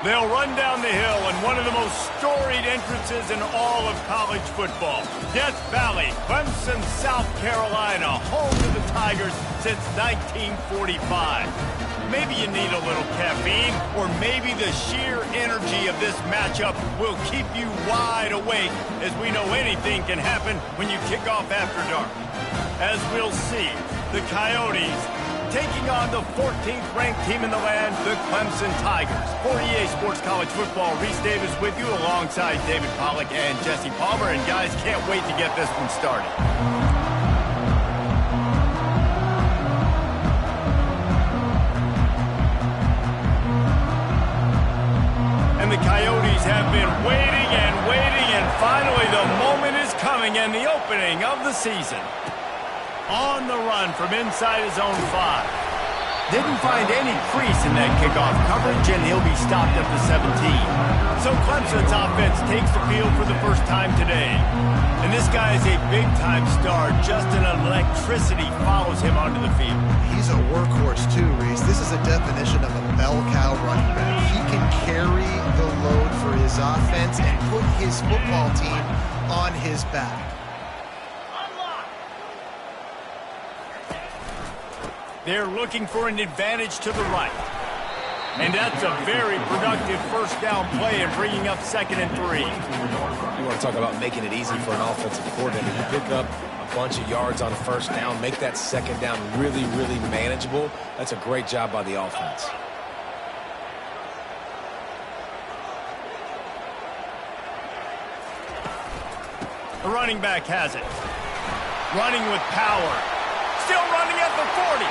They'll run down the hill in one of the most storied entrances in all of college football. Death Valley, Clemson, South Carolina, home to the Tigers since 1945. Maybe you need a little caffeine, or maybe the sheer energy of this matchup will keep you wide awake, as we know anything can happen when you kick off after dark. As we'll see, the Coyotes taking on the 14th ranked team in the land, the Clemson Tigers. For EA Sports College Football, Reese Davis with you alongside David Pollack and Jesse Palmer. And guys, can't wait to get this one started. And the Coyotes have been waiting, and finally the moment is coming, and the opening of the season. On the run from inside his own 5. Didn't find any crease in that kickoff coverage, and he'll be stopped at the 17. So Clemson's offense takes the field for the first time today. And this guy is a big-time star. Just an electricity follows him onto the field. He's a workhorse too, Reese. This is a definition of a bell cow running back. He can carry the load for his offense and put his football team on his back. They're looking for an advantage to the right. And that's a very productive first down play and bringing up 2nd and 3. You want to talk about making it easy for an offensive coordinator. You pick up a bunch of yards on a first down, make that 2nd down really, really manageable. That's a great job by the offense. The running back has it. Running with power. Still running at the 40.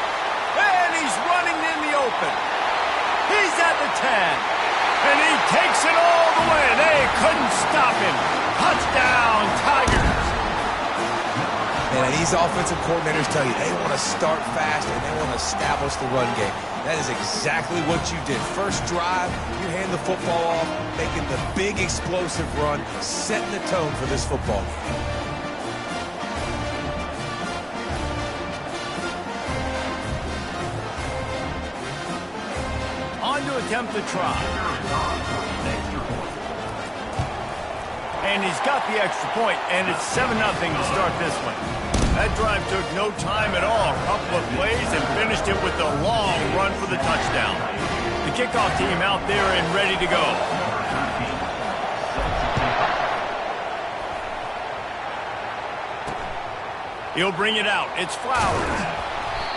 And he's running in the open. He's at the 10. And he takes it all the way. They couldn't stop him. Touchdown, Tigers. And these offensive coordinators tell you they want to start fast and they want to establish the run game. That is exactly what you did. First drive, you hand the football off, making the big explosive run, setting the tone for this football game. To attempt the try. And he's got the extra point, and it's 7-0 to start this one. That drive took no time at all. A couple of plays and finished it with a long run for the touchdown. The kickoff team out there and ready to go. He'll bring it out. It's Flowers.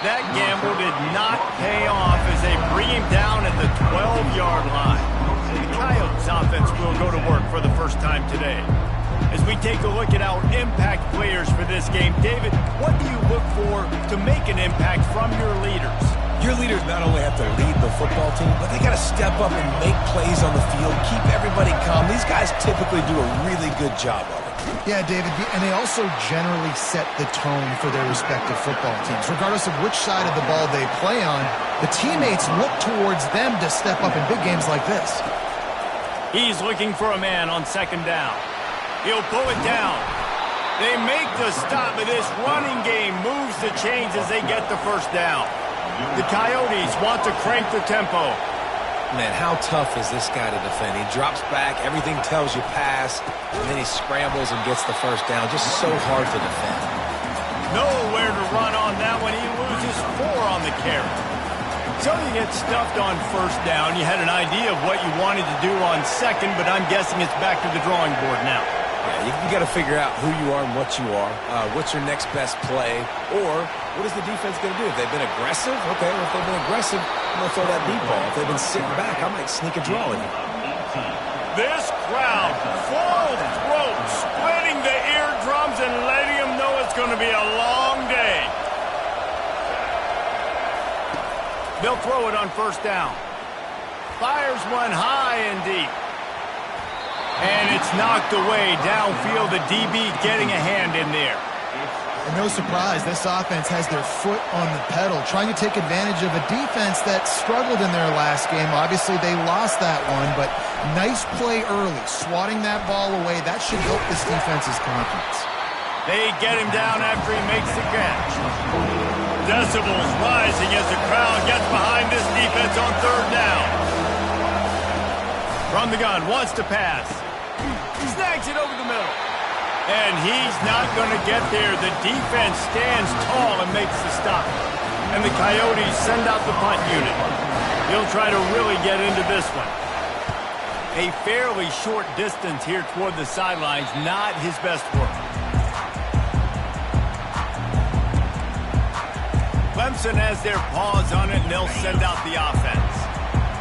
That gamble did not pay off as they bring him down at the 12-yard line. The Coyotes offense will go to work for the first time today. As we take a look at our impact players for this game, David, what do you look for to make an impact from your leaders? Your leaders not only have to lead the football team, but they got to step up and make plays on the field, keep everybody calm. These guys typically do a really good job of it. Yeah, David, and they also generally set the tone for their respective football teams. Regardless of which side of the ball they play on, the teammates look towards them to step up in big games like this. He's looking for a man on 2nd down. He'll pull it down. They make the stop, but this running game moves the chains as they get the first down. The Coyotes want to crank the tempo. Man, how tough is this guy to defend? He drops back, everything tells you pass, and then he scrambles and gets the first down. Just so hard to defend. Nowhere to run on that one. He loses 4 on the carry. So you get stuffed on first down. You had an idea of what you wanted to do on 2nd, but I'm guessing it's back to the drawing board now. Yeah, you got to figure out who you are and what you are. What's your next best play? Or what is the defense going to do? If they've been aggressive, okay, well, if they've been aggressive, I'm going to throw that deep ball. If they've been sitting back, I might sneak a draw in. This crowd, full throat, splitting the eardrums and letting them know it's going to be a long day. They'll throw it on first down. Fires one high and deep. And it's knocked away downfield. The DB getting a hand in there. And no surprise, this offense has their foot on the pedal, trying to take advantage of a defense that struggled in their last game. Obviously, they lost that one, but nice play early, swatting that ball away. That should help this defense's confidence. They get him down after he makes the catch. Decibels rising as the crowd gets behind this defense on 3rd down. From the gun, wants to pass. Snags it over the middle. And he's not going to get there. The defense stands tall and makes the stop. And the Coyotes send out the punt unit. He'll try to really get into this one. A fairly short distance here toward the sidelines, not his best work. Clemson has their paws on it, and they'll send out the offense.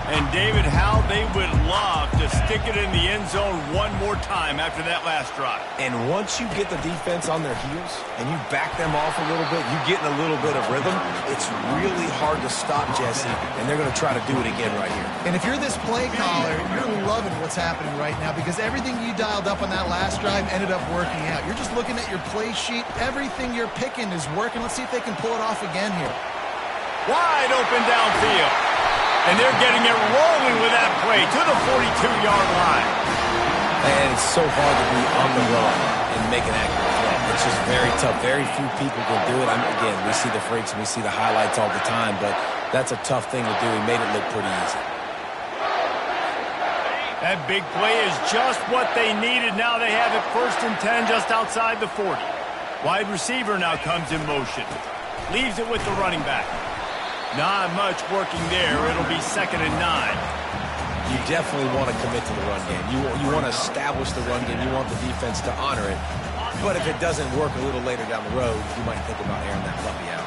And, David, how they would love to stick it in the end zone one more time after that last drive. And once you get the defense on their heels and you back them off a little bit, you get in a little bit of rhythm, it's really hard to stop, Jesse, and they're going to try to do it again right here. And if you're this play caller, you're loving what's happening right now because everything you dialed up on that last drive ended up working out. You're just looking at your play sheet. Everything you're picking is working. Let's see if they can pull it off again here. Wide open downfield. And they're getting it rolling with that play to the 42-yard line. And it's so hard to be on the run and make an accurate throw. It's just very tough. Very few people can do it. Again, we see the freaks and we see the highlights all the time, but that's a tough thing to do. He made it look pretty easy. That big play is just what they needed. Now they have it 1st and 10 just outside the 40. Wide receiver now comes in motion. Leaves it with the running back. Not much working there. It'll be 2nd and 9. You definitely want to commit to the run game. You want to establish the run game. You want the defense to honor it. But if it doesn't work a little later down the road, you might think about airing that puppy out.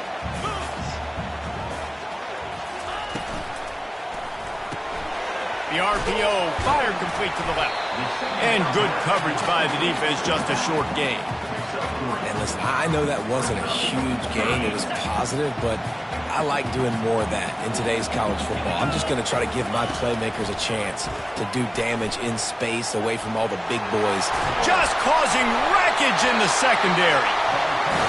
The RPO, fire complete to the left. And good coverage by the defense, just a short gain. And listen, I know that wasn't a huge gain. It was positive, but I like doing more of that in today's college football. I'm just going to try to give my playmakers a chance to do damage in space away from all the big boys. Just causing wreckage in the secondary.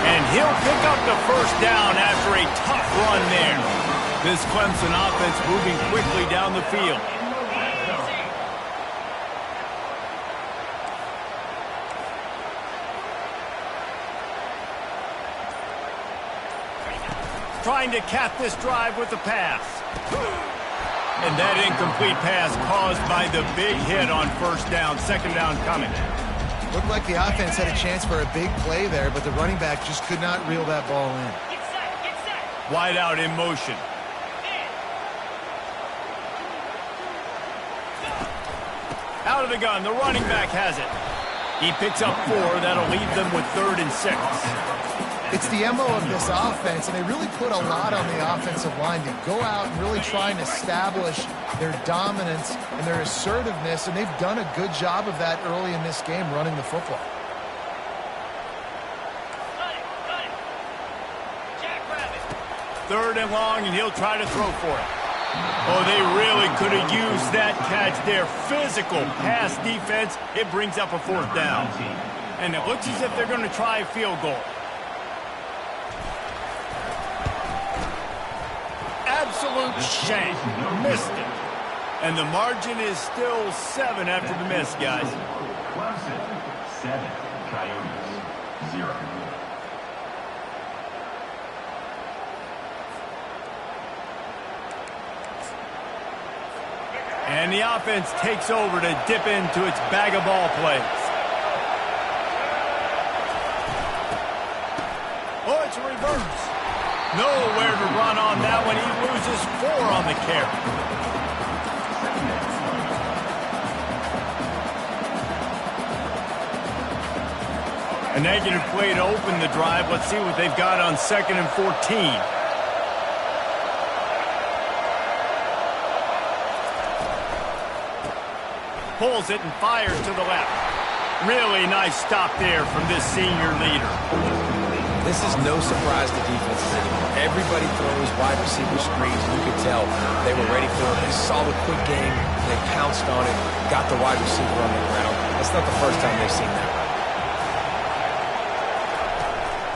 And he'll pick up the 1st down after a tough run there. This Clemson offense moving quickly down the field. Trying to cap this drive with the pass. And that incomplete pass caused by the big hit on 1st down. 2nd down coming. Looked like the offense had a chance for a big play there, but the running back just could not reel that ball in. Wide out in motion. Out of the gun, the running back has it. He picks up 4. That'll leave them with 3rd and 6. It's the MO of this offense, and they really put a lot on the offensive line to go out and really try and establish their dominance and their assertiveness, and they've done a good job of that early in this game, running the football. Third and long, and he'll try to throw for it. Oh, they really could have used that catch there. Physical pass defense. It brings up a 4th down. And it looks as if they're going to try a field goal. Absolute shame. Missed it. And the margin is still 7 after the miss, guys. Clemson 7, Coyotes 0. And the offense takes over to dip into its bag of ball plays. Oh, it's a reverse. Nowhere to run on that one. He loses 4 on the carry. A negative play to open the drive. Let's see what they've got on 2nd and 14. Pulls it and fires to the left. Really nice stop there from this senior leader. This is no surprise to defenses anymore. Everybody throws wide receiver screens. You could tell they were ready for it. They saw the quick game. They pounced on it, got the wide receiver on the ground. That's not the first time they've seen that.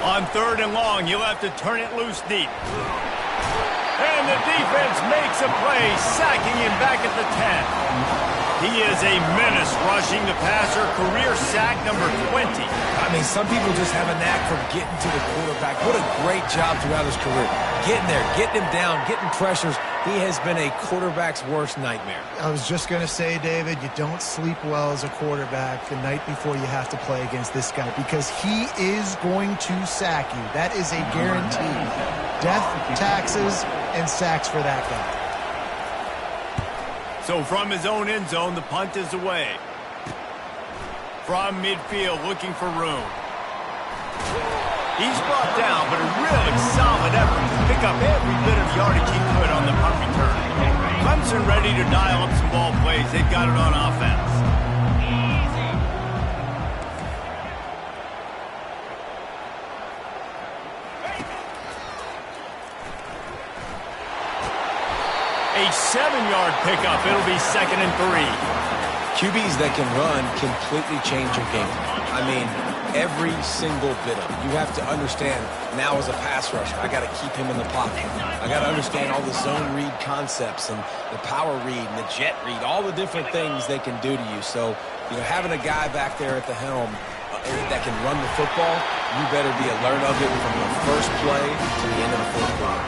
On 3rd and long, you'll have to turn it loose deep. And the defense makes a play, sacking him back at the 10. He is a menace rushing the passer, career sack number 20. I mean, some people just have a knack for getting to the quarterback. What a great job throughout his career. Getting there, getting him down, getting pressures. He has been a quarterback's worst nightmare. I was just going to say, David, you don't sleep well as a quarterback the night before you have to play against this guy because he is going to sack you. That is a guarantee. Death, taxes, and sacks for that guy. So from his own end zone, the punt is away. From midfield, looking for room. He's brought down, but a really solid effort to pick up every bit of yardage he could on the punt return. Clemson ready to dial up some ball plays. They've got it on offense. A 7-yard pickup. It'll be 2nd and 3. QBs that can run completely change your game. I mean, every single bit of it. You have to understand now as a pass rusher, I got to keep him in the pocket. I got to understand all the zone read concepts and the power read and the jet read, all the different things they can do to you. So, having a guy back there at the helm that can run the football, you better be alert of it from the first play to the end of the fourth quarter.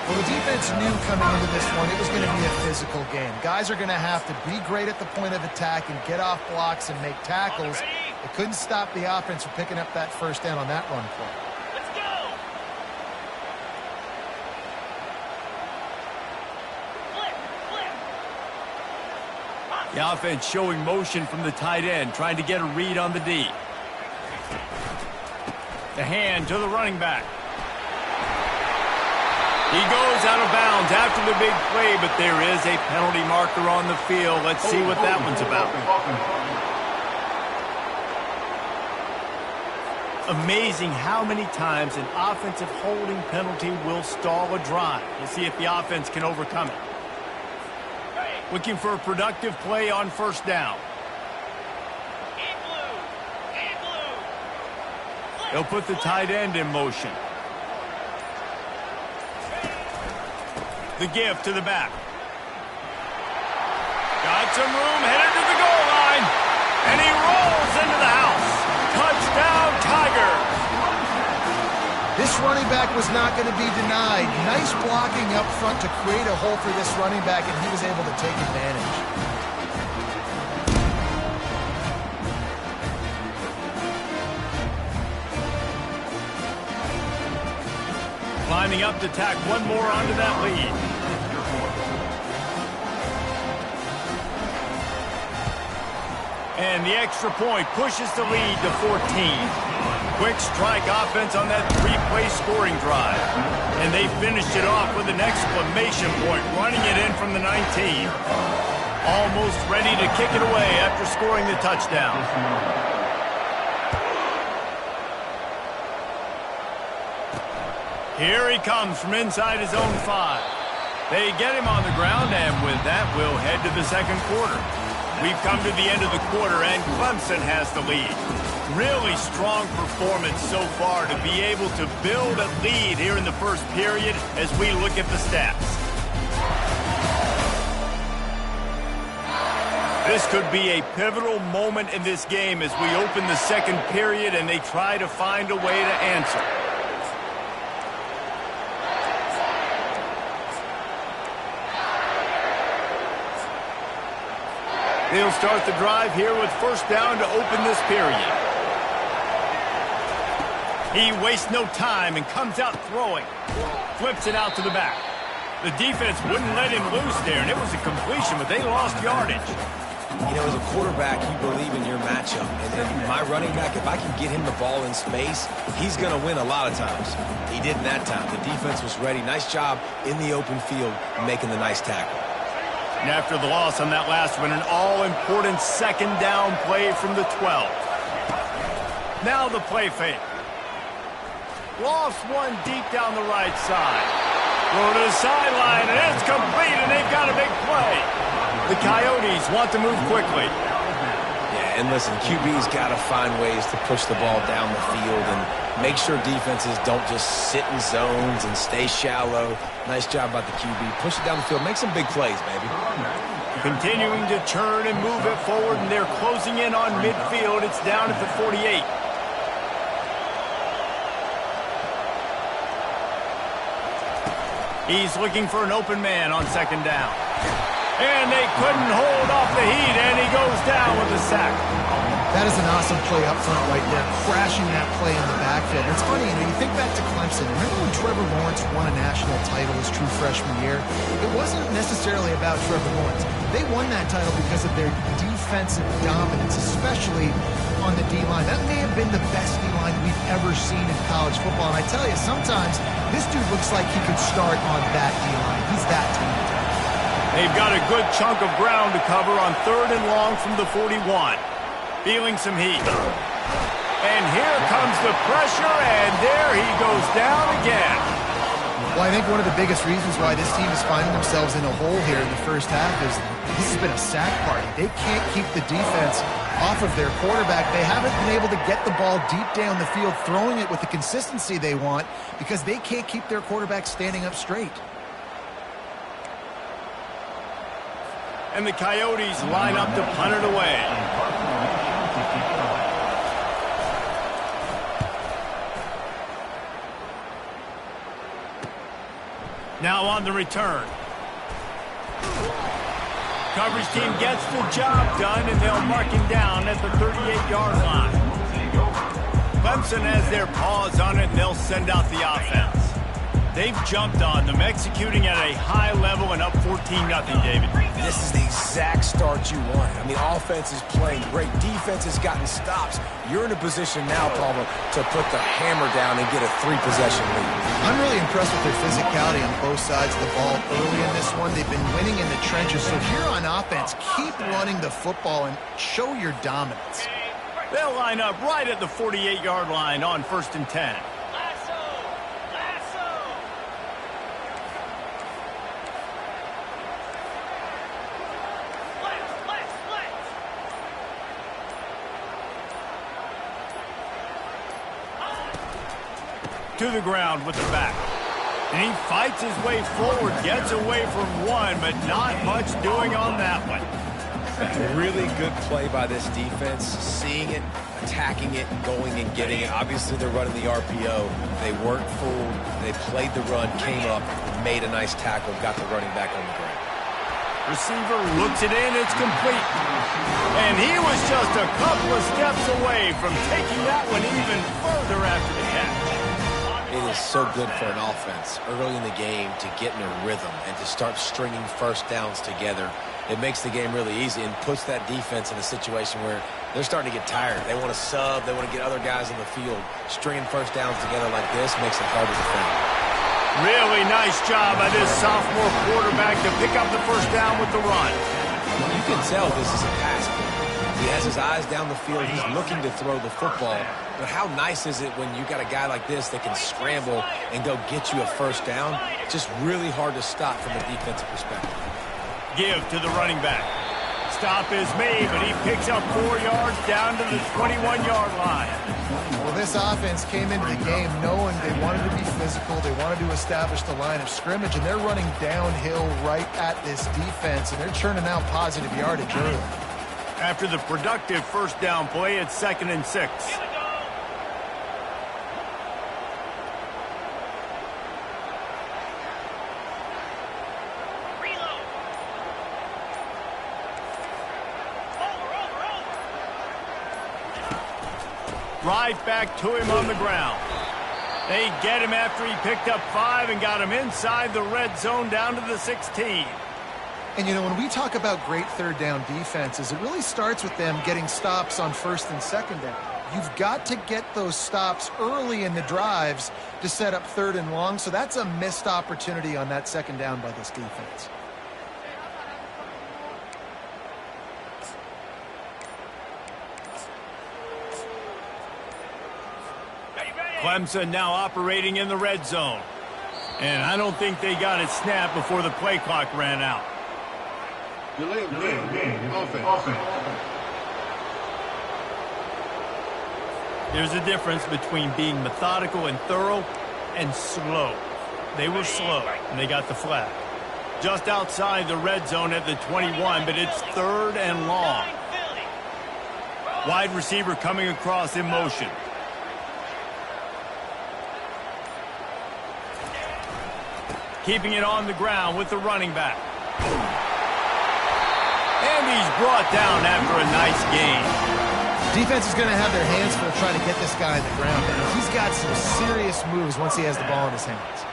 Well, the defense knew coming into this one it was going to be a physical game. Guys are going to have to be great at the point of attack and get off blocks and make tackles. They couldn't stop the offense from picking up that first down on that run play. The offense showing motion from the tight end, trying to get a read on the D. The hand to the running back. He goes out of bounds after the big play, but there is a penalty marker on the field. Let's see what that one's about. Amazing how many times an offensive holding penalty will stall a drive. We'll see if the offense can overcome it. Looking for a productive play on first down. They'll put the tight end in motion. The give to the back. Got some room, headed to the goal line. And he rolls into the house. Touchdown, Tigers. This running back was not going to be denied. Nice blocking up front to create a hole for this running back, and he was able to take advantage. Climbing up to tack one more onto that lead. And the extra point pushes the lead to 14. Quick strike offense on that 3-play scoring drive. And they finished it off with an exclamation point, running it in from the 19. Almost ready to kick it away after scoring the touchdown. Here he comes from inside his own 5. They get him on the ground, and with that, we'll head to the second quarter. We've come to the end of the quarter, and Clemson has the lead. Really strong performance so far to be able to build a lead here in the first period as we look at the stats. This could be a pivotal moment in this game as we open the second period and they try to find a way to answer. They'll start the drive here with first down to open this period. He wastes no time and comes out throwing. Flips it out to the back. The defense wouldn't let him loose there, and it was a completion, but they lost yardage. As a quarterback, you believe in your matchup. And my running back, if I can get him the ball in space, he's going to win a lot of times. He didn't that time. The defense was ready. Nice job in the open field making the nice tackle. And after the loss on that last one, an all-important second down play from the 12. Now the play fake. Lost one deep down the right side. Throw to the sideline, and it's complete, and they've got a big play. The Coyotes want to move quickly. Yeah, and listen, QB's got to find ways to push the ball down the field and make sure defenses don't just sit in zones and stay shallow. Nice job by the QB. Push it down the field. Make some big plays, baby. Continuing to turn and move it forward, and they're closing in on midfield. It's down at the 48. He's looking for an open man on second down. And they couldn't hold off the heat, and he goes down with a sack. That is an awesome play up front right there, crashing that play in the backfield. It's funny, you think back to Clemson. Remember when Trevor Lawrence won a national title his true freshman year? It wasn't necessarily about Trevor Lawrence. They won that title because of their defensive dominance, especially on the D-line. That may have been the best D-line we've ever seen in college football. And I tell you, sometimes this dude looks like he could start on that D-line. He's that talented. They've got a good chunk of ground to cover on 3rd and long from the 41. Feeling some heat. And here comes the pressure, and there he goes down again. Well, I think one of the biggest reasons why this team is finding themselves in a hole here in the first half is this has been a sack party. They can't keep the defense off of their quarterback. They haven't been able to get the ball deep down the field, throwing it with the consistency they want because they can't keep their quarterback standing up straight. And the Coyotes line up to punt it away. Now on the return. Coverage team gets the job done, and they'll mark him down at the 38-yard line. Clemson has their paws on it, and they'll send out the offense. They've jumped on them, executing at a high level and up 14-0, David. This is the exact start you want. I mean, offense is playing great. Defense has gotten stops. You're in a position now, Palmer, to put the hammer down and get a 3-possession lead. I'm really impressed with their physicality on both sides of the ball early in this one. They've been winning in the trenches. So here on offense, keep running the football and show your dominance. They'll line up right at the 48-yard line on 1st and 10. To the ground with the back. And he fights his way forward, gets away from one, but not much doing on that one. Really good play by this defense, seeing it, attacking it, going and getting it. Obviously, they're running the RPO. They weren't fooled. They played the run, came up, made a nice tackle, got the running back on the ground. Receiver looks it in, it's complete. And he was just a couple of steps away from taking that one even further after the catch. It is so good for an offense early in the game to get in a rhythm and to start stringing first downs together. It makes the game really easy and puts that defense in a situation where they're starting to get tired. They want to sub. They want to get other guys on the field. Stringing first downs together like this makes it hard to defend. Really nice job by this sophomore quarterback to pick up the first down with the run. You can tell this is a pass play. He has his eyes down the field. He's looking to throw the football. But how nice is it when you got a guy like this that can scramble and go get you a first down? Just really hard to stop from a defensive perspective. Give to the running back. Stop is made, but he picks up 4 yards down to the 21-yard line. Well, this offense came into the game knowing they wanted to be physical. They wanted to establish the line of scrimmage, and they're running downhill right at this defense, and they're churning out positive yardage early. After the productive first down play, it's 2nd and 6. Right back to him on the ground. They get him after he picked up 5 and got him inside the red zone down to the 16. And, you know, when we talk about great third down defenses, it really starts with them getting stops on 1st and 2nd down. You've got to get those stops early in the drives to set up 3rd and long, so that's a missed opportunity on that 2nd down by this defense. Clemson now operating in the red zone. And I don't think they got it snapped before the play clock ran out. Delay of game. Offense. There's a difference between being methodical and thorough and slow. They were slow, and they got the flag. Just outside the red zone at the 21, but it's 3rd and long. Wide receiver coming across in motion. Keeping it on the ground with the running back. And he's brought down after a nice gain. Defense is going to have their hands full trying to get this guy on the ground. And he's got some serious moves once he has the ball in his hands.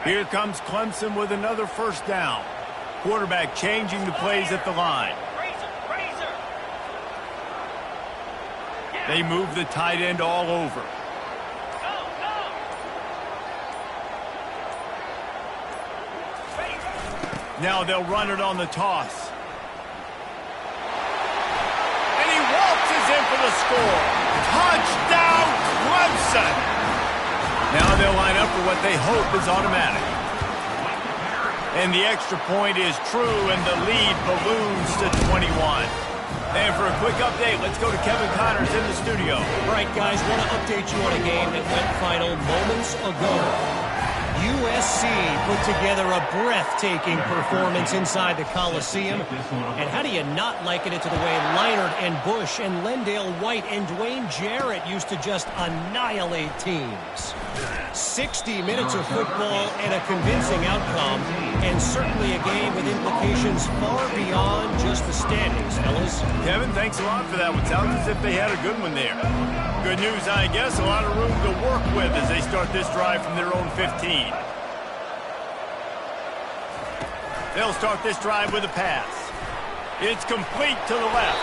Here comes Clemson with another first down. Quarterback changing the plays at the line. They move the tight end all over. Now they'll run it on the toss. And he waltzes in for the score. Touchdown, Clemson! Now they'll line up for what they hope is automatic. And the extra point is true, and the lead balloons to 21. And for a quick update, let's go to Kevin Connors in the studio. All right, guys, want to update you on a game that went final moments ago. USC put together a breathtaking performance inside the Coliseum. And how do you not liken it to the way Leinart and Bush and Lendale White and Dwayne Jarrett used to just annihilate teams? 60 minutes of football and a convincing outcome, and certainly a game with implications far beyond just the standings, fellas. Kevin, thanks a lot for that one. Sounds as if they had a good one there. Good news, I guess, a lot of room to work with as they start this drive from their own 15. They'll start this drive with a pass. It's complete to the left.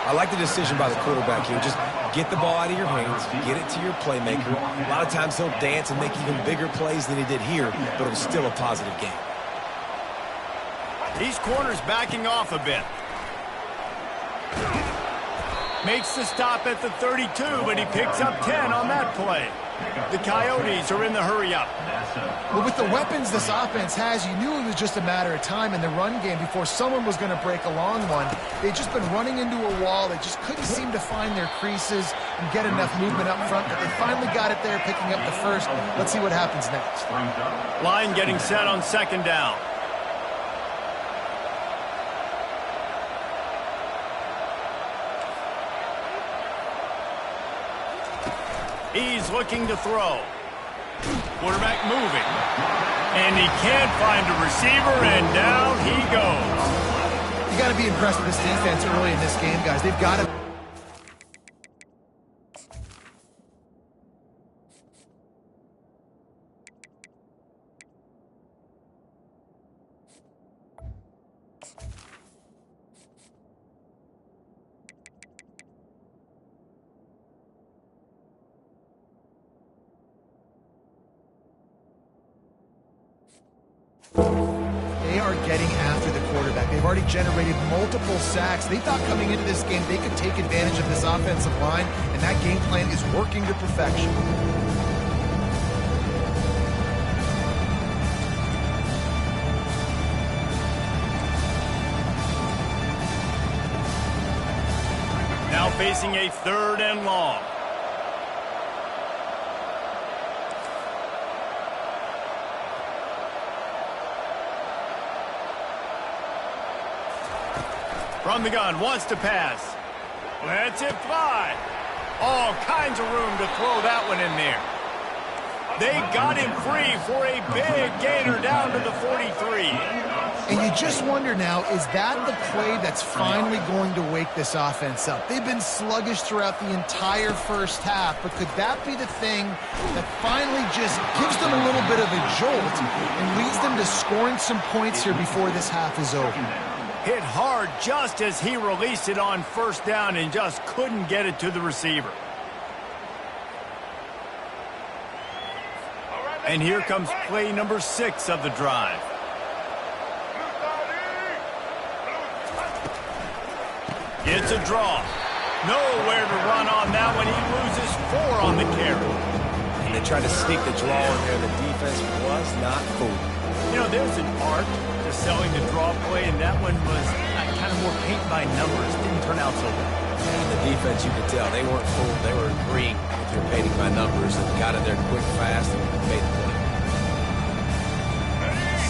I like the decision by the quarterback here. Just get the ball out of your hands, get it to your playmaker. A lot of times he'll dance and make even bigger plays than he did here, but it was still a positive game. These corners backing off a bit. Makes the stop at the 32, but he picks up 10 on that play. The Coyotes are in the hurry-up. Well, with the weapons this offense has, you knew it was just a matter of time in the run game before someone was going to break a long one. They'd just been running into a wall. They just couldn't seem to find their creases and get enough movement up front, but they finally got it there, picking up the first. Let's see what happens next. Line getting set on second down. He's looking to throw. Quarterback moving. And he can't find a receiver, and down he goes. You got to be impressed with this defense early in this game, guys. They've got to... They are getting after the quarterback. They've already generated multiple sacks. They thought coming into this game they could take advantage of this offensive line, and that game plan is working to perfection. Now facing a 3rd and long. From the gun, wants to pass. Lets it fly. All kinds of room to throw that one in there. They got him free for a big gainer down to the 43. And you just wonder now, is that the play that's finally going to wake this offense up? They've been sluggish throughout the entire first half, but could that be the thing that finally just gives them a little bit of a jolt and leads them to scoring some points here before this half is over? Hit hard just as he released it on first down and just couldn't get it to the receiver. And here comes play number 6 of the drive. It's a draw. Nowhere to run on that one. He loses 4 on the carry. And they tried to sneak the draw in there. The defense was not fooled. You know, there's an art to selling the draw play, and that one was kind of more paint by numbers. Didn't turn out so well. And the defense, you could tell, they weren't fooled. They were agreeing with your painting by numbers and got in there quick, fast, and made the play.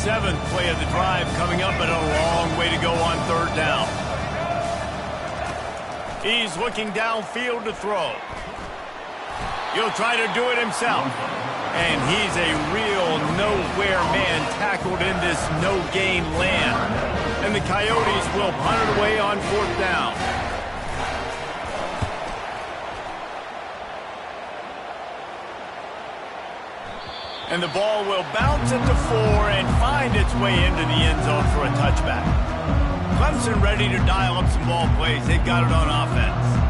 7th play of the drive coming up, but a long way to go on 3rd down. He's looking downfield to throw. He'll try to do it himself. And he's a real nowhere man tackled in this no-gain land. And the Coyotes will punt it away on 4th down. And the ball will bounce it to 4 and find its way into the end zone for a touchback. Clemson ready to dial up some ball plays. They've got it on offense.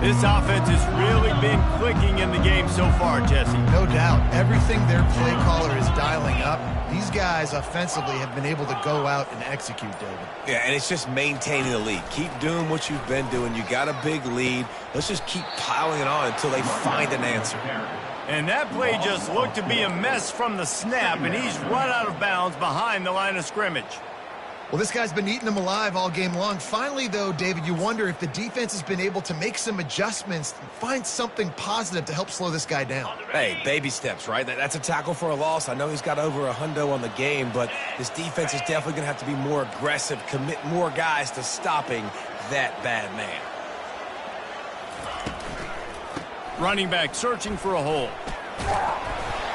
This offense has really been clicking in the game so far, Jesse. No doubt. Everything their play caller is dialing up, these guys offensively have been able to go out and execute, David. Yeah, and it's just maintaining the lead. Keep doing what you've been doing. You got a big lead. Let's just keep piling it on until they find an answer. And that play just looked to be a mess from the snap, and he's run out of bounds behind the line of scrimmage. Well, this guy's been eating them alive all game long. Finally, though, David, you wonder if the defense has been able to make some adjustments and find something positive to help slow this guy down. Hey, baby steps, right? That's a tackle for a loss. I know he's got over a hundo on the game, but this defense is definitely going to have to be more aggressive, commit more guys to stopping that bad man. Running back searching for a hole.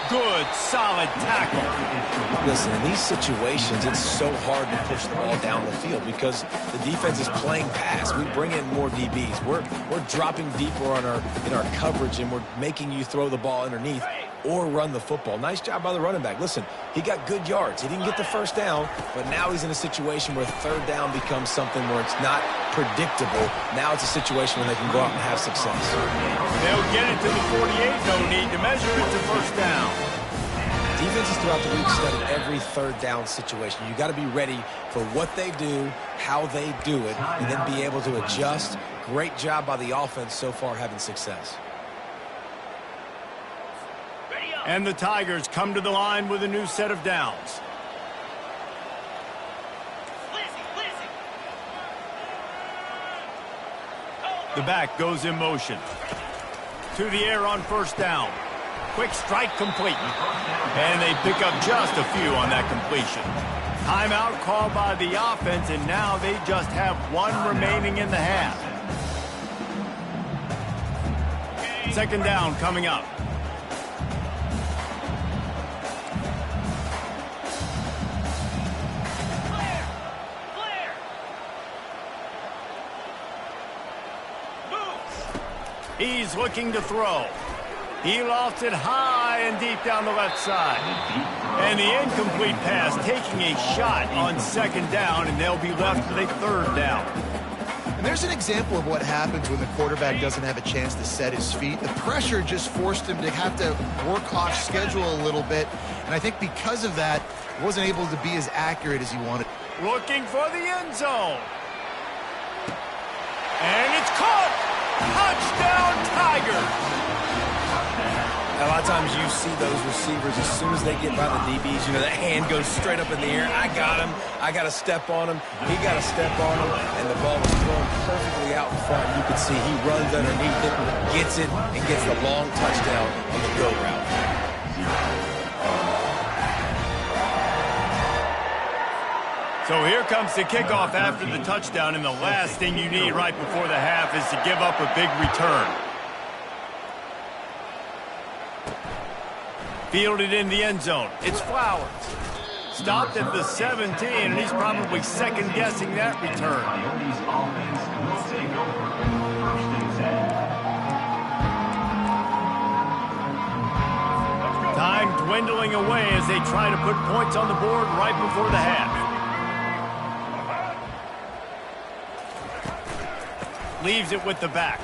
Good, solid tackle. Listen, in these situations, it's so hard to push the ball down the field because the defense is playing pass. We bring in more DBs. We're dropping deeper in our coverage, and we're making you throw the ball underneath or run the football. Nice job by the running back. Listen, he got good yards. He didn't get the first down, but now he's in a situation where 3rd down becomes something where it's not predictable. Now it's a situation where they can go out and have success. They'll get it to the 48. No need to measure it to 1st down. Defenses throughout the week study every 3rd down situation. You got to be ready for what they do, how they do it, and then be able to adjust. Great job by the offense so far having success. And the Tigers come to the line with a new set of downs. The back goes in motion. To the air on 1st down. Quick strike complete. And they pick up just a few on that completion. Timeout called by the offense, and now they just have 1 remaining in the half. 2nd down coming up. He's looking to throw. He lost it high and deep down the left side. And the incomplete pass taking a shot on 2nd down, and they'll be left with a 3rd down. And there's an example of what happens when the quarterback doesn't have a chance to set his feet. The pressure just forced him to have to work off schedule a little bit. And I think because of that, he wasn't able to be as accurate as he wanted. Looking for the end zone. And it's caught. Touchdown, Tigers. A lot of times you see those receivers, as soon as they get by the DBs, you know, that hand goes straight up in the air. I got him. I got to step on him. He got to step on him. And the ball was thrown perfectly out in front. You can see he runs underneath it, gets it, and gets the long touchdown on the go route. So here comes the kickoff after the touchdown, and the last thing you need right before the half is to give up a big return. Fielded in the end zone. It's Flowers. Stopped at the 17, and he's probably second-guessing that return. Coyotes offense will take over 1st and 10. Time dwindling away as they try to put points on the board right before the half. Leaves it with the back.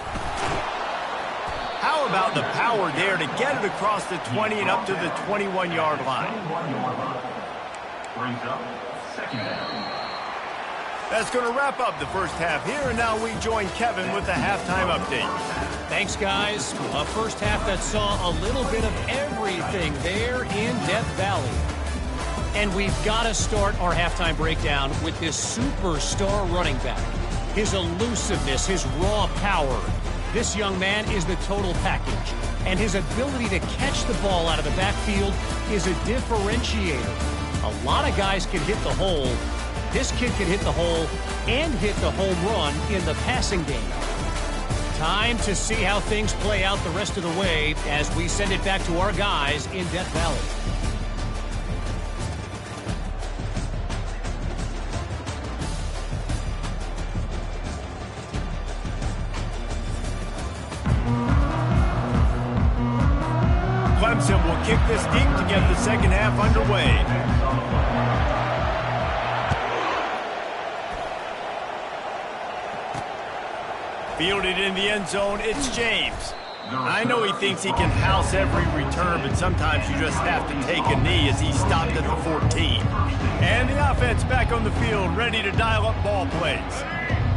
How about the power there to get it across the 20 and up to the 21-yard line? Brings up 2nd down. That's going to wrap up the first half here, and now we join Kevin with the halftime update. Thanks, guys. A first half that saw a little bit of everything there in Death Valley. And we've got to start our halftime breakdown with this superstar running back. His elusiveness, his raw power. This young man is the total package. And his ability to catch the ball out of the backfield is a differentiator. A lot of guys can hit the hole. This kid can hit the hole and hit the home run in the passing game. Time to see how things play out the rest of the way as we send it back to our guys in Death Valley. Clemson will kick this deep to get the second half underway. Fielded in the end zone, it's James. I know he thinks he can house every return, but sometimes you just have to take a knee as he stopped at the 14. And the offense back on the field, ready to dial up ball plays.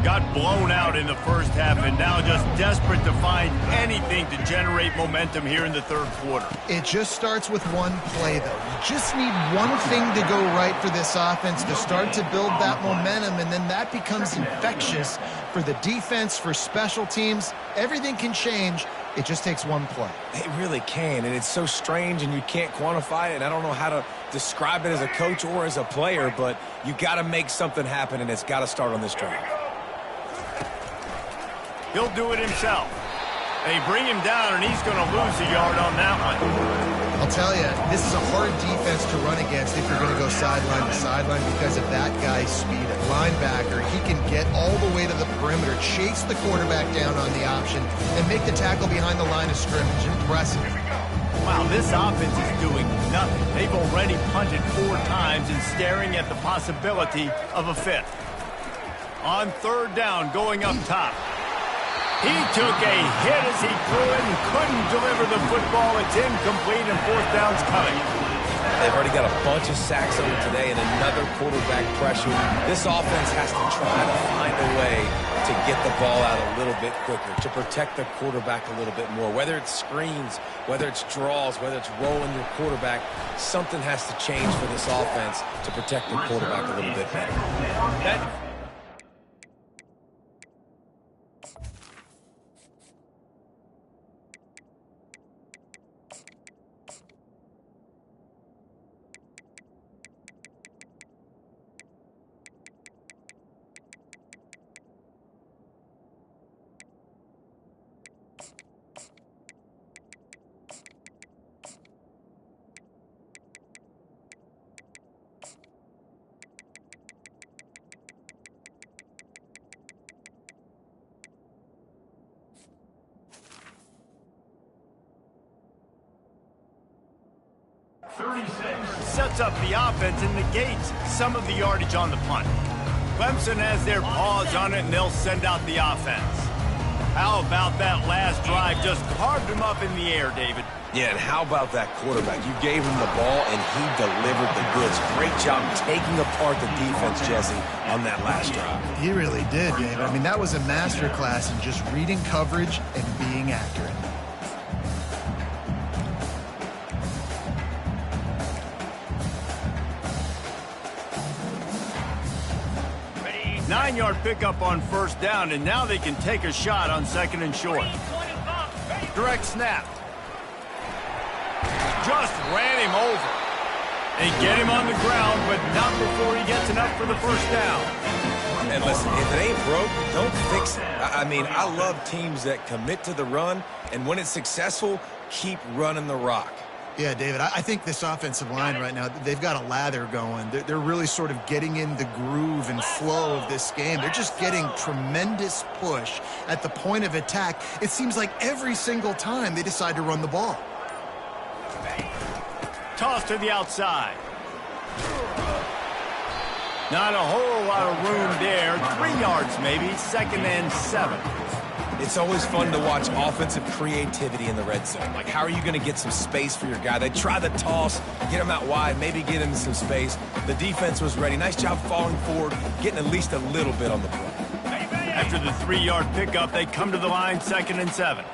Got blown out in the first half and now just desperate to find anything to generate momentum here in the third quarter. It just starts with one play, though. You just need one thing to go right for this offense to start to build that momentum, and then that becomes infectious for the defense, for special teams. Everything can change. It just takes one play. It really can, and it's so strange, and you can't quantify it, and I don't know how to describe it as a coach or as a player, but you got to make something happen, and it's got to start on this drive. He'll do it himself. They bring him down, and he's going to lose a yard on that one. I'll tell you, this is a hard defense to run against if you're going to go sideline to sideline because of that guy's speed. At linebacker, he can get all the way to the perimeter, chase the quarterback down on the option, and make the tackle behind the line of scrimmage. Impressive. Wow, this offense is doing nothing. They've already punted 4 times and staring at the possibility of a 5th. On third down, going up top. He took a hit as he threw it and couldn't deliver the football. It's incomplete and 4th down's coming. They've already got a bunch of sacks on them today and another quarterback pressure. This offense has to try to find a way to get the ball out a little bit quicker, to protect the quarterback a little bit more. Whether it's screens, whether it's draws, whether it's rolling your quarterback, something has to change for this offense to protect the quarterback a little bit better. Sets up the offense and negates some of the yardage on the punt. Clemson has their paws on it, and they'll send out the offense. How about that last drive? Just carved him up in the air, David. Yeah, and how about that quarterback? You gave him the ball, and he delivered the goods. Great job taking apart the defense, Jesse, on that last drive. He really did, David. I mean, that was a masterclass in just reading coverage and being accurate. 9-yard pickup on first down, and now they can take a shot on 2nd and short. Direct snap. Just ran him over. They get him on the ground, but not before he gets enough for the first down. And listen, if it ain't broke, don't fix it. I mean, I love teams that commit to the run, and when it's successful, keep running the rock. Yeah, David, I think this offensive line right now, they've got a lather going. They're really sort of getting in the groove and flow of this game. They're just getting tremendous push at the point of attack. It seems like every single time they decide to run the ball. Toss to the outside. Not a whole lot of room there. 3 yards maybe, 2nd and 7. It's always fun to watch offensive creativity in the red zone. Like, how are you going to get some space for your guy? They try the toss, get him out wide, maybe get him some space. The defense was ready. Nice job falling forward, getting at least a little bit on the play. After the 3-yard pickup, they come to the line, 2nd and 7.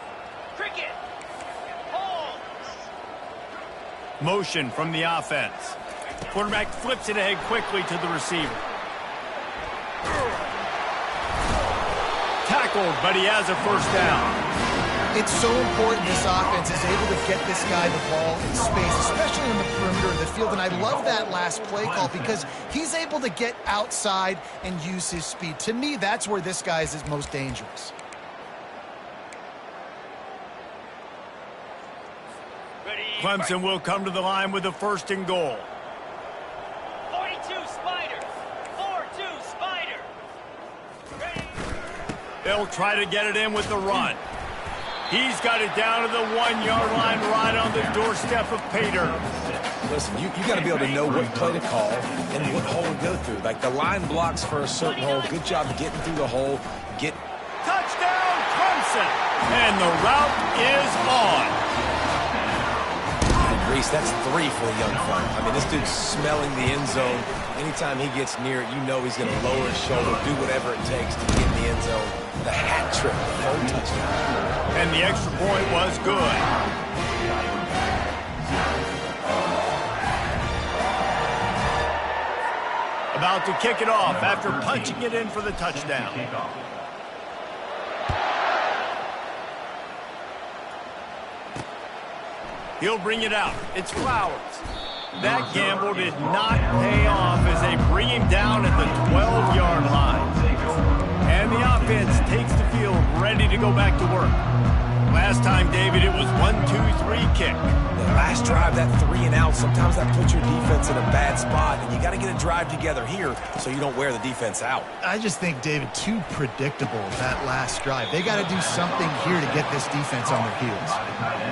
Cricket. Motion from the offense. Quarterback flips it ahead quickly to the receiver. Tackled, but he has a first down. It's so important this offense is able to get this guy the ball in space, especially in the perimeter of the field. And I love that last play call because he's able to get outside and use his speed. To me, that's where this guy is most dangerous. Clemson will come to the line with a 1st and goal. 42 Spiders. 4-2 Spiders. They'll try to get it in with the run. He's got it down to the 1-yard line right on the doorstep of Pater. Listen, you got to be able to know what play to call and what hole to go through. Like the line blocks for a certain hole. Good job getting through the hole. Touchdown, Clemson! And the route is on. And Reese, that's 3 for the young fella. I mean, this dude's smelling the end zone. Anytime he gets near it, you know he's going to lower his shoulder, do whatever it takes to get in the end zone. The hat trick, the full touchdown. And the extra point was good. About to kick it off after punching it in for the touchdown. He'll bring it out. It's Flowers. That gamble did not pay off as they bring him down at the 12-yard line. And the offense takes the field ready to go back to work. Last time, David, it was 1-2-3 kick. The last drive, that 3 and out, sometimes that puts your defense in a bad spot, and you got to get a drive together here so you don't wear the defense out. I just think, David, too predictable, that last drive. They got to do something here to get this defense on their heels.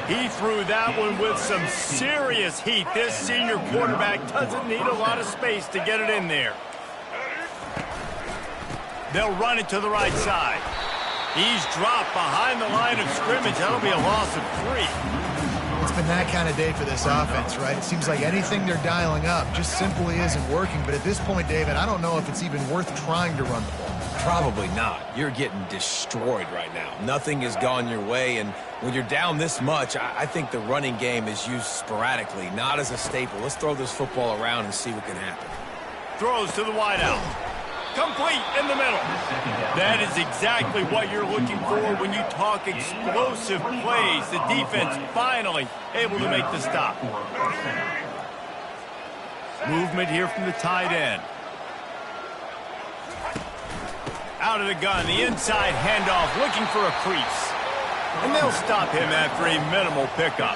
He threw that one with some serious heat. This senior quarterback doesn't need a lot of space to get it in there. They'll run it to the right side. He's dropped behind the line of scrimmage. That'll be a loss of 3. It's been that kind of day for this offense, right? It seems like anything they're dialing up just simply isn't working. But at this point, David, I don't know if it's even worth trying to run the ball. Probably not. You're getting destroyed right now. Nothing has gone your way, and when you're down this much, I think the running game is used sporadically, not as a staple. Let's throw this football around and see what can happen. Throws to the wideout. Complete in the middle. That is exactly what you're looking for when you talk explosive plays. The defense finally able to make the stop. Movement here from the tight end. Out of the gun, the inside handoff, looking for a crease. And they'll stop him after a minimal pickup.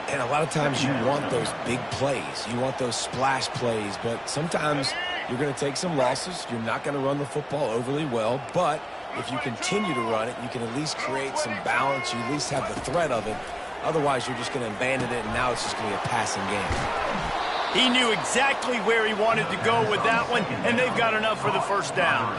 And a lot of times you want those big plays. You want those splash plays, but sometimes you're going to take some losses. You're not going to run the football overly well, but if you continue to run it, you can at least create some balance. You at least have the threat of it. Otherwise, you're just going to abandon it, and now it's just going to be a passing game. He knew exactly where he wanted to go with that one, and they've got enough for the 1st down.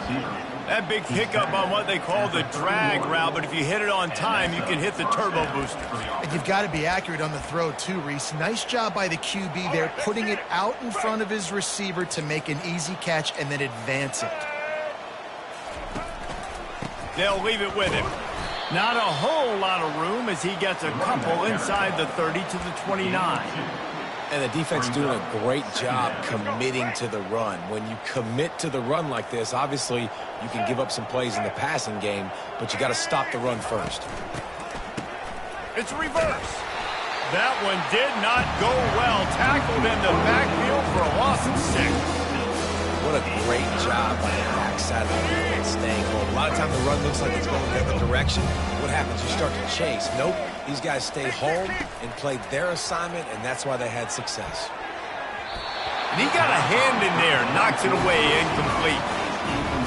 That big pickup on what they call the drag route, but if you hit it on time, you can hit the turbo booster. And you've got to be accurate on the throw, too, Reese. Nice job by the QB there, putting it out in front of his receiver to make an easy catch and then advance it. They'll leave it with him. Not a whole lot of room as he gets a couple inside the 30 to the 29. And the defense doing a great job committing to the run. When you commit to the run like this, obviously you can give up some plays in the passing game, but you got to stop the run first. It's reverse. That one did not go well. Tackled in the backfield for a loss of 6. What a great job by the backside of the defense staying home. A lot of times the run looks like it's going the other direction. What happens? You start to chase. Nope. These guys stayed home and played their assignment, and that's why they had success. And he got a hand in there, knocks it away, incomplete.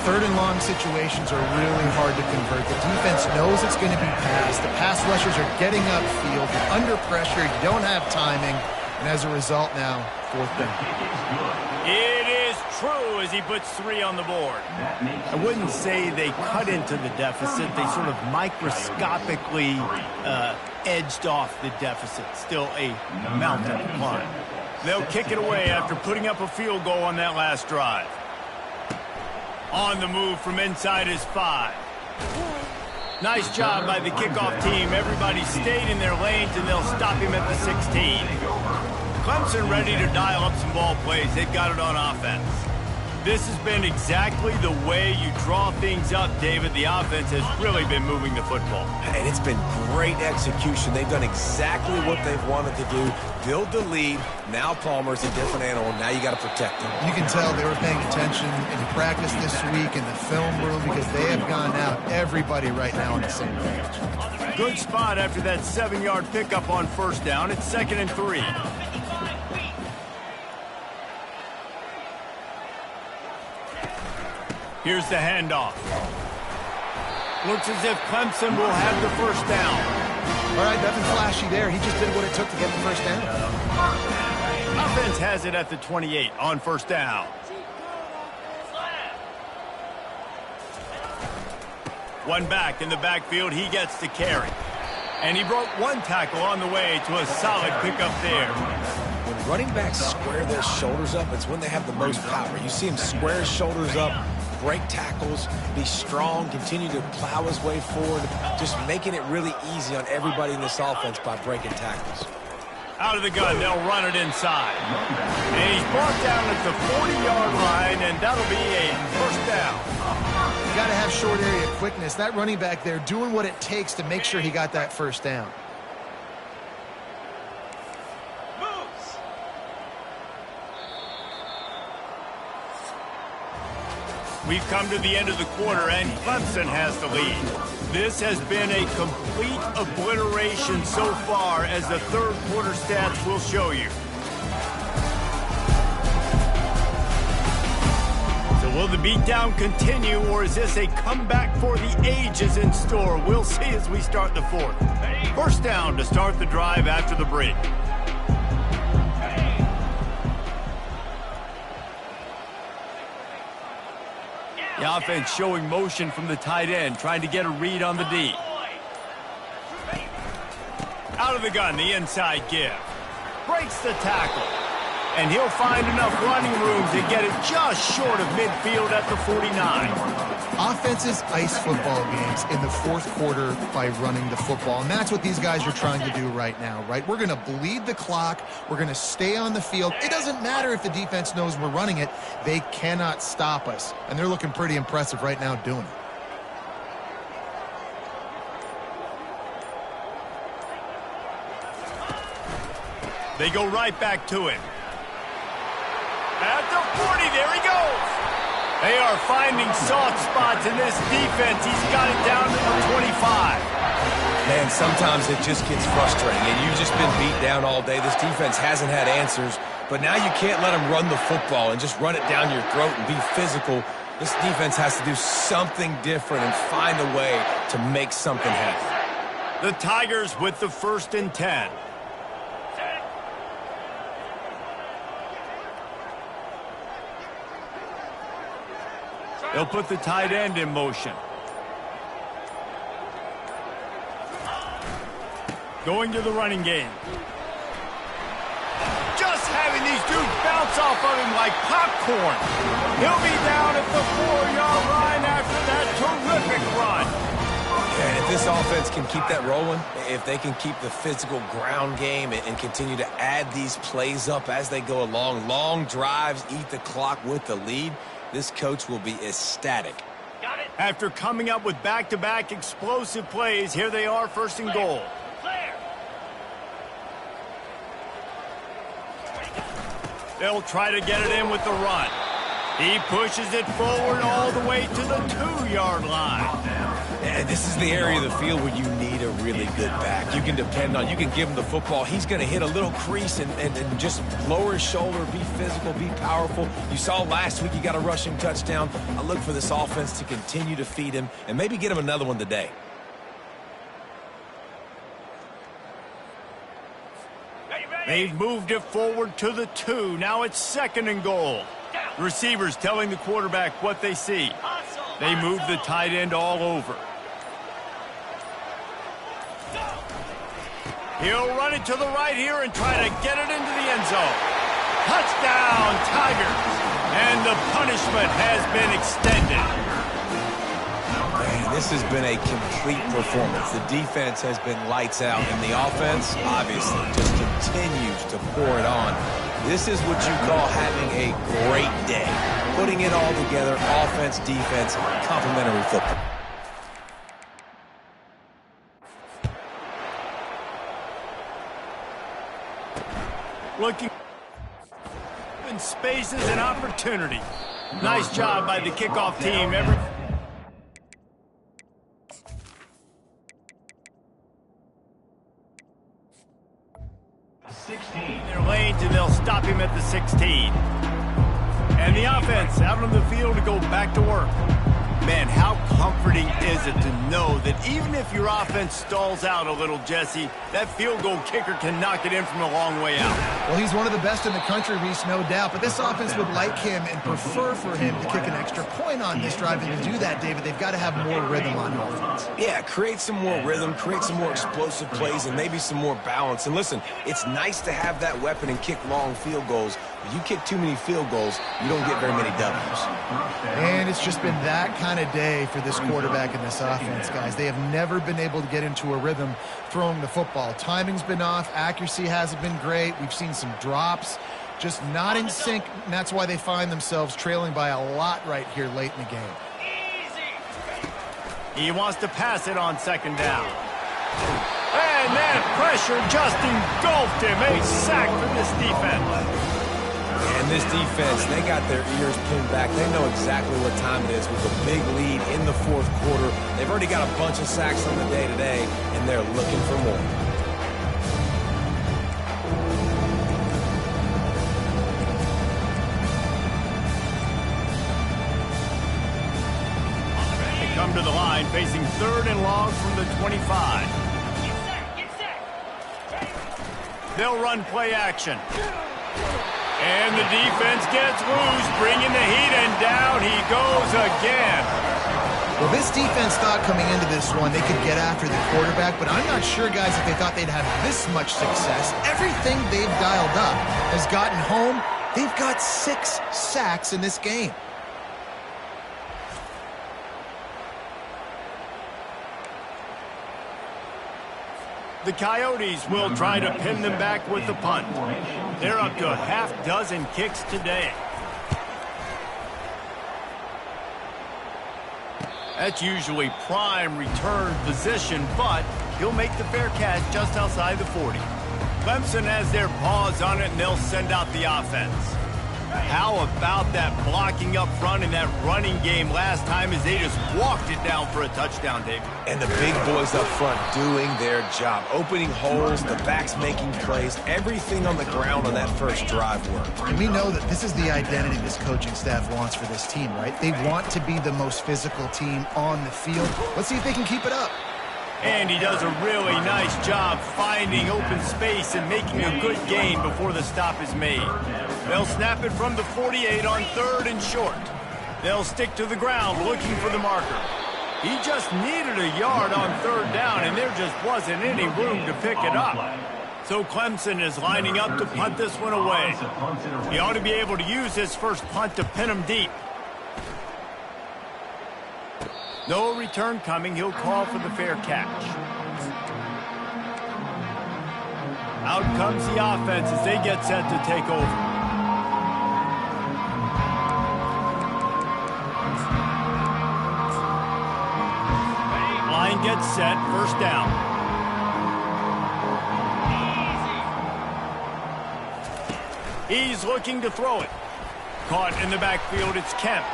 3rd and long situations are really hard to convert. The defense knows it's going to be passed. The pass rushers are getting upfield. You're under pressure. You don't have timing. And as a result now, 4th down. It is true as he puts 3 on the board. I wouldn't say they cut into the deficit. They sort of microscopically edged off the deficit. Still a mountain to climb. They'll kick it away after putting up a field goal on that last drive. On the move from inside his 5. Nice job by the kickoff team. Everybody stayed in their lanes, and they'll stop him at the 16. Clemson ready to dial up some ball plays. They've got it on offense. This has been exactly the way you draw things up, David. The offense has really been moving the football. And it's been great execution. They've done exactly what they've wanted to do. Build the lead. Now Palmer's a different animal. Now you got to protect him. You can tell they were paying attention in practice this week in the film room because they have gone out, everybody right now on the same page. Good spot after that 7-yard pickup on first down. It's 2nd and 3. Here's the handoff. Looks as if Clemson will have the first down. All right, nothing flashy there. He just did what it took to get the first down. Offense has it at the 28 on first down. One back in the backfield. He gets the carry. And he broke one tackle on the way to a solid pickup there. When running backs square their shoulders up, it's when they have the most power. You see him square his shoulders up, break tackles, be strong, continue to plow his way forward, just making it really easy on everybody in this offense by breaking tackles. Out of the gun, they'll run it inside. And he's brought down at the 40-yard line, and that'll be a first down. You got to have short area quickness. That running back there doing what it takes to make sure he got that first down. We've come to the end of the quarter, and Clemson has the lead. This has been a complete obliteration so far, as the third quarter stats will show you. So will the beatdown continue, or is this a comeback for the ages in store? We'll see as we start the fourth. First down to start the drive after the break. The offense showing motion from the tight end, trying to get a read on the D. Out of the gun, the inside give. Breaks the tackle. And he'll find enough running room to get it just short of midfield at the 49. Offenses ice football games in the fourth quarter by running the football, and that's what these guys are trying to do right now, right? We're going to bleed the clock. We're going to stay on the field. It doesn't matter if the defense knows we're running it. They cannot stop us, and they're looking pretty impressive right now doing it. They go right back to him. At the 40, there he goes. They are finding soft spots in this defense. He's got it down to the 25. Man, sometimes it just gets frustrating, and you've just been beat down all day. This defense hasn't had answers, but now you can't let them run the football and just run it down your throat and be physical. This defense has to do something different and find a way to make something happen. The Tigers with the 1st and 10. They'll put the tight end in motion. Going to the running game. Just having these dudes bounce off of him like popcorn. He'll be down at the 4-yard line after that terrific run. And if this offense can keep that rolling, if they can keep the physical ground game and continue to add these plays up as they go along, long drives, eat the clock with the lead, this coach will be ecstatic. Got it. After coming up with back-to-back explosive plays, here they are, 1st and goal. Clear. They'll try to get it in with the run. He pushes it forward all the way to the 2-yard line. And this is the area of the field where you need a really good back. You can depend on, you can give him the football. He's going to hit a little crease and just lower his shoulder, be physical, be powerful. You saw last week he got a rushing touchdown. I look for this offense to continue to feed him and maybe get him another one today. They've moved it forward to the 2. Now it's 2nd and goal. The receivers telling the quarterback what they see. They move the tight end all over. He'll run it to the right here and try to get it into the end zone. Touchdown, Tigers. And the punishment has been extended. Man, this has been a complete performance. The defense has been lights out, and the offense, obviously, just continues to pour it on. This is what you call having a great day. Putting it all together, offense, defense, complementary football. Looking in spaces and opportunity. Nice job by the kickoff team. Their lanes, and they'll stop him at the 16. And the offense out on the field to go back to work. Man, how comforting is it to know that even if your offense stalls out a little, Jesse, that field goal kicker can knock it in from a long way out. Well, he's one of the best in the country, Reese, no doubt. But this offense would like him and prefer for him to kick an extra point on this drive. And to do that, David, they've got to have more rhythm on offense. Yeah, create some more rhythm, create some more explosive plays, and maybe some more balance. And listen, it's nice to have that weapon and kick long field goals. If you kick too many field goals, you don't get very many W's. And it's just been that kind of day for this quarterback and this offense, guys. They have never been able to get into a rhythm throwing the football. Timing's been off. Accuracy hasn't been great. We've seen some drops, just not in sync, and that's why they find themselves trailing by a lot right here late in the game. He wants to pass it on second down. And that pressure just engulfed him. A sack for this defense. And this defense, they got their ears pinned back. They know exactly what time it is with a big lead in the fourth quarter. They've already got a bunch of sacks on the day today, and they're looking for more. They come to the line facing third and long from the 25. They'll run play action. And the defense gets loose, bringing the heat, and down he goes again. Well, this defense thought coming into this one they could get after the quarterback, but I'm not sure, guys, if they thought they'd have this much success. Everything they've dialed up has gotten home. They've got 6 sacks in this game. The Coyotes will try to pin them back with the punt. They're up to a half dozen kicks today. That's usually prime return position, but he'll make the fair catch just outside the 40. Clemson has their paws on it, and they'll send out the offense. How about that blocking up front in that running game last time as they just walked it down for a touchdown, David? And the big boys up front doing their job. Opening holes, the backs making plays, everything on the ground on that first drive worked. And we know that this is the identity this coaching staff wants for this team, right? They want to be the most physical team on the field. Let's see if they can keep it up. And he does a really nice job finding open space and making a good gain before the stop is made. They'll snap it from the 48 on third and short. They'll stick to the ground looking for the marker. He just needed a yard on third down, and there just wasn't any room to pick it up. So Clemson is lining up to punt this one away. He ought to be able to use his first punt to pin him deep. No return coming. He'll call for the fair catch. Out comes the offense as they get set to take over. Line gets set. First down. He's looking to throw it. Caught in the backfield. It's Kemp.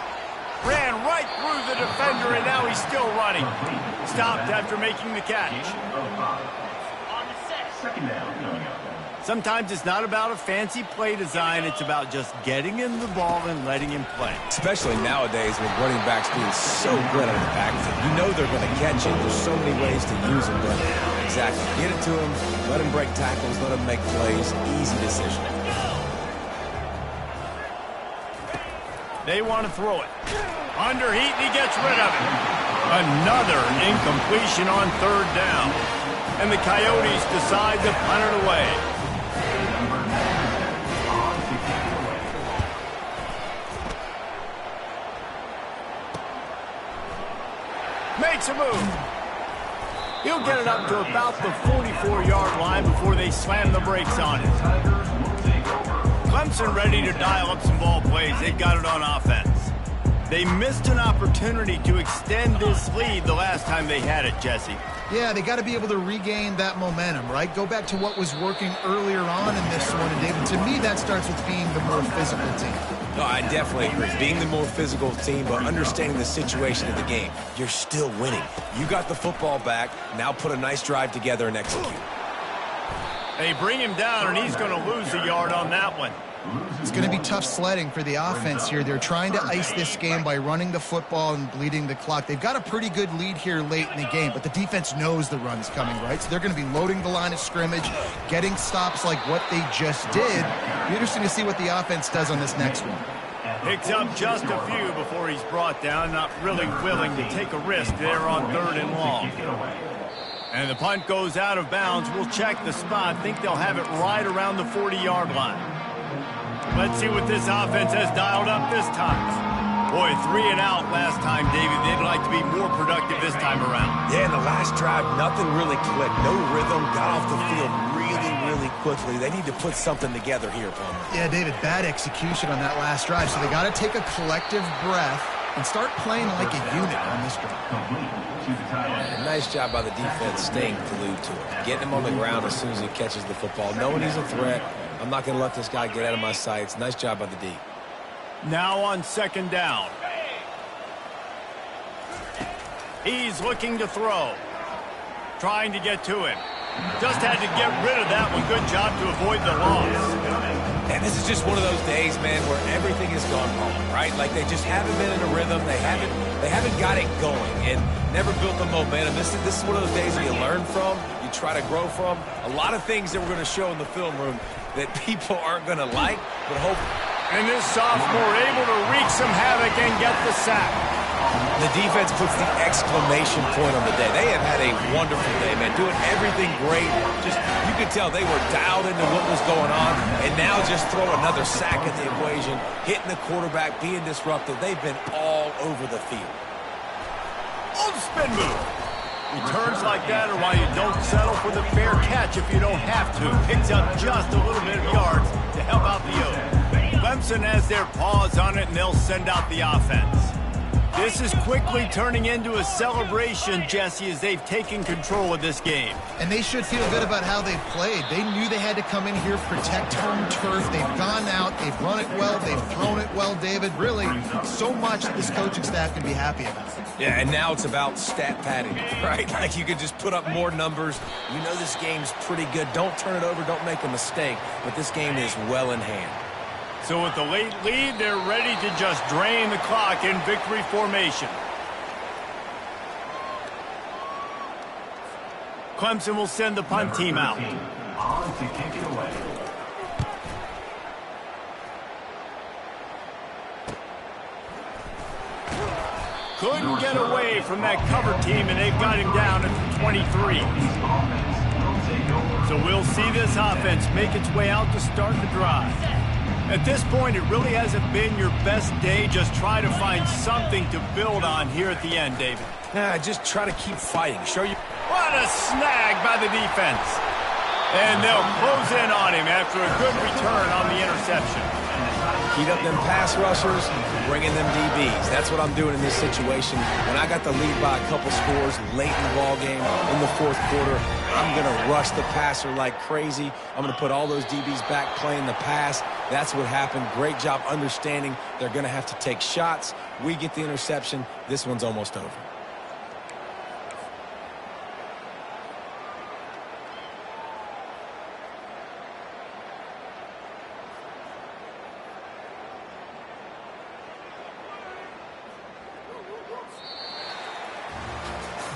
Ran right through the defender, and now he's still running. Stopped after making the catch. Sometimes it's not about a fancy play design. It's about just getting him the ball and letting him play. Especially nowadays with running backs being so good at the backfield. You know they're going to catch it. There's so many ways to use them. But exactly. Get it to him. Let him break tackles. Let him make plays. Easy decision. They want to throw it. Under heat, and he gets rid of it. Another incompletion on third down. And the Coyotes decide to punt it away. Makes a move. He'll get it up to about the 44-yard line before they slam the brakes on it. Clemson ready to dial up some ball plays. They've got it on offense. They missed an opportunity to extend this lead the last time they had it, Jesse. Yeah, they got to be able to regain that momentum, right? Go back to what was working earlier on in this one. And, David, to me, that starts with being the more physical team. No, I definitely agree. Being the more physical team, but understanding the situation of the game. You're still winning. You got the football back. Now put a nice drive together and execute. They bring him down, and he's going to lose a yard on that one. It's going to be tough sledding for the offense here. They're trying to ice this game by running the football and bleeding the clock. They've got a pretty good lead here late in the game, but the defense knows the run's coming, right? So they're going to be loading the line of scrimmage, getting stops like what they just did. Be interesting to see what the offense does on this next one. Picks up just a few before he's brought down, not really willing to take a risk there on 3rd and long. And the punt goes out of bounds. We'll check the spot. Think they'll have it right around the 40-yard line. Let's see what this offense has dialed up this time. Boy, 3 and out last time, David. They'd like to be more productive this time around. Yeah, in the last drive, nothing really clicked. No rhythm. Got off the field really quickly. They need to put something together here, Palmer. Yeah, David, bad execution on that last drive. So they got to take a collective breath and start playing like a unit on this drive. Nice job by the defense staying glued to it. Getting him on the ground as soon as he catches the football. Knowing he's a threat. I'm not going to let this guy get out of my sights. Nice job by the D. Now on 2nd down. He's looking to throw. Trying to get to him. Just had to get rid of that one. Good job to avoid the loss. And this is just one of those days, man, where everything has gone wrong, right? Like they just haven't been in a rhythm. They haven't got it going and never built the momentum. This is one of those days that you learn from, you try to grow from. A lot of things that we're going to show in the film room that people aren't going to like, but hope. And this sophomore able to wreak some havoc and get the sack. The defense puts the exclamation point on the day. They have had a wonderful day, man. Doing everything great. Just, you could tell they were dialed into what was going on. And now just throw another sack at the equation. Hitting the quarterback, being disruptive. They've been all over the field. On the spin move. Returns like that are why you don't settle for the fair catch if you don't have to. Picks up just a little bit of yards to help out the Oaks. Clemson has their paws on it, and they'll send out the offense. This is quickly turning into a celebration, Jesse, as they've taken control of this game. And they should feel good about how they've played. They knew they had to come in here, protect home turf. They've gone out, they've run it well, they've thrown it well, David. Really, so much that this coaching staff can be happy about. Yeah, and now it's about stat padding, right? Like you could just put up more numbers. You know this game's pretty good. Don't turn it over, don't make a mistake. But this game is well in hand. So with the late lead, they're ready to just drain the clock in victory formation. Clemson will send the punt team out. On to kick it away. Couldn't get away from that cover team, and they've got him down at the 23. So we'll see this offense make its way out to start the drive. At this point, it really hasn't been your best day. Just try to find something to build on here at the end, David. Yeah, just try to keep fighting. Show you. What a snag by the defense. And they'll close in on him after a good return on the interception. Heat up them pass rushers, bring in them DBs. That's what I'm doing in this situation. When I got the lead by a couple scores late in the ball game in the fourth quarter, I'm going to rush the passer like crazy. I'm going to put all those DBs back playing the pass. That's what happened. Great job understanding they're going to have to take shots. We get the interception. This one's almost over.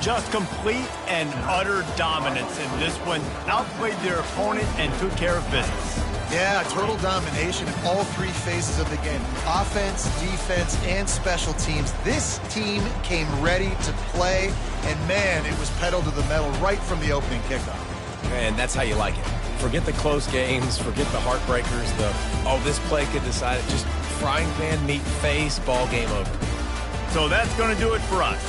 Just complete and utter dominance in this one. Outplayed their opponent and took care of business. Yeah, total domination in all three phases of the game. Offense, defense, and special teams. This team came ready to play, and man, it was pedal to the metal right from the opening kickoff. And that's how you like it. Forget the close games, forget the heartbreakers, this play could decide it. Just frying pan, meat face, ball game over. So that's going to do it for us.